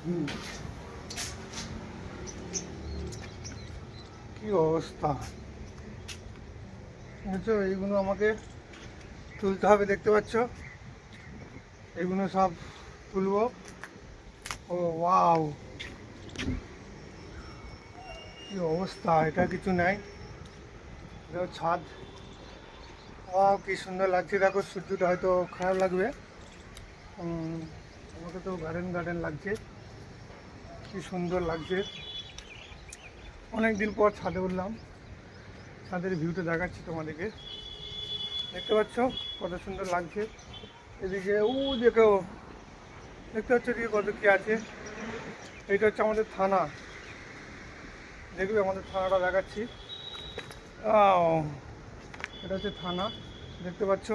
কি অবস্থা! বুঝছো, এইগুলো আমাকে তুলতে হবে, দেখতে পাচ্ছ, এগুলো সব তুলবো। ও ওয়াও, কি অবস্থা! এটা কিছু নাই, এটা ছাদ। ওয়াও, কি সুন্দর লাগছে! দেখো, সূর্যটা হয়তো খারাপ লাগবে, আমাকে তো গার্ডেন গার্ডেন লাগছে, কি সুন্দর লাগছে। অনেক দিন পর ছাদে উঠলাম, ছাদের ভিউটা দেখাচ্ছি তোমাদেরকে। দেখতে পাচ্ছ কত সুন্দর লাগছে। এদিকে দেখো, দেখতে পাচ্ছ এদিকে কত কি আছে। এইটা হচ্ছে আমাদের থানা, দেখবে আমাদের থানাটা দেখাচ্ছি। এটা হচ্ছে থানা, দেখতে পাচ্ছ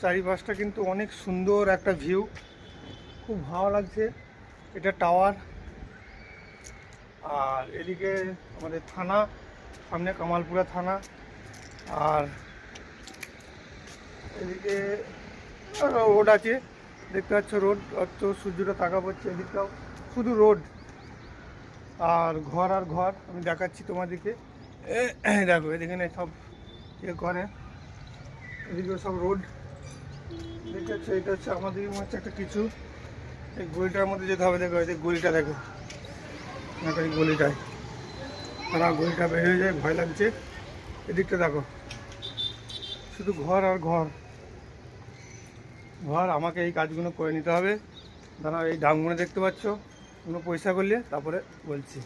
চারিপাশটা কিন্তু অনেক সুন্দর একটা ভিউ, খুব ভালো লাগছে। এটা টাওয়ার, আর এদিকে আমাদের থানা, সামনে কামালপুরা থানা। আর এদিকে রোড আছে, দেখতে পাচ্ছ রোড, অত সূর্যটা তাকা পড়ছে, এদিকটাও শুধু রোড আর ঘর আর ঘর। আমি দেখাচ্ছি তোমাদেরকে, দেখো এদিকে সব ইয়ে করে, এদিকে সব রোড, দেখতে পাচ্ছ। এটা হচ্ছে আমাদের মনে হচ্ছে একটা কিছু, এই গলিটার মধ্যে যেতে হবে। দেখো এই গলিটা, দেখো এই গলিটায়, আর গলিটা বের হয়ে যায়, ভয় লাগছে। এদিকটা দেখো, শুধু ঘর আর ঘর ঘর। আমাকে এই কাজগুলো করে নিতে হবে। দাঁড়াও, এই ডামগুলো দেখতে পাচ্ছ, কোনো পয়সা করলে তারপরে বলছি।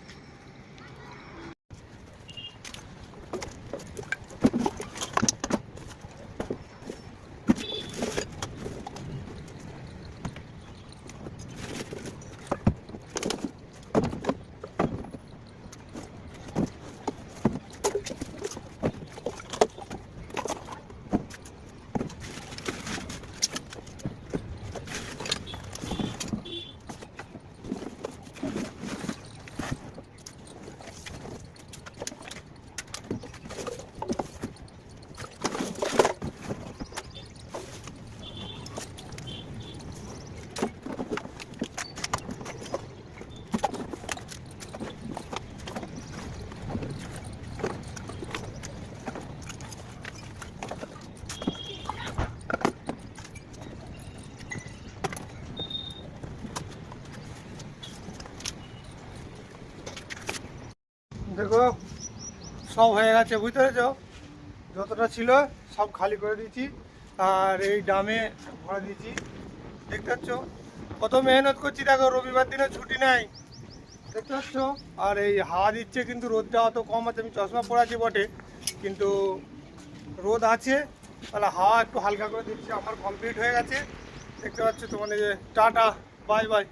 দেখো সব হয়ে গেছে, বুঝতে পেরেছো? যতটা ছিল সব খালি করে দিয়েছি, আর এই ডামে ভরে দিয়েছি। দেখতে পাচ্ছ কত মেহনত করছি। দেখো, রবিবার দিনে ছুটি নাই, দেখতে পাচ্ছ। আর এই হাওয়া দিচ্ছে, কিন্তু রোদটা অত কম আছে। আমি চশমা পরে আছি বটে, কিন্তু রোদ আছে, তাহলে হাওয়া একটু হালকা করে দিচ্ছে। আমার কমপ্লিট হয়ে গেছে, দেখতে পাচ্ছ তোমাদের। Tata, bye bye.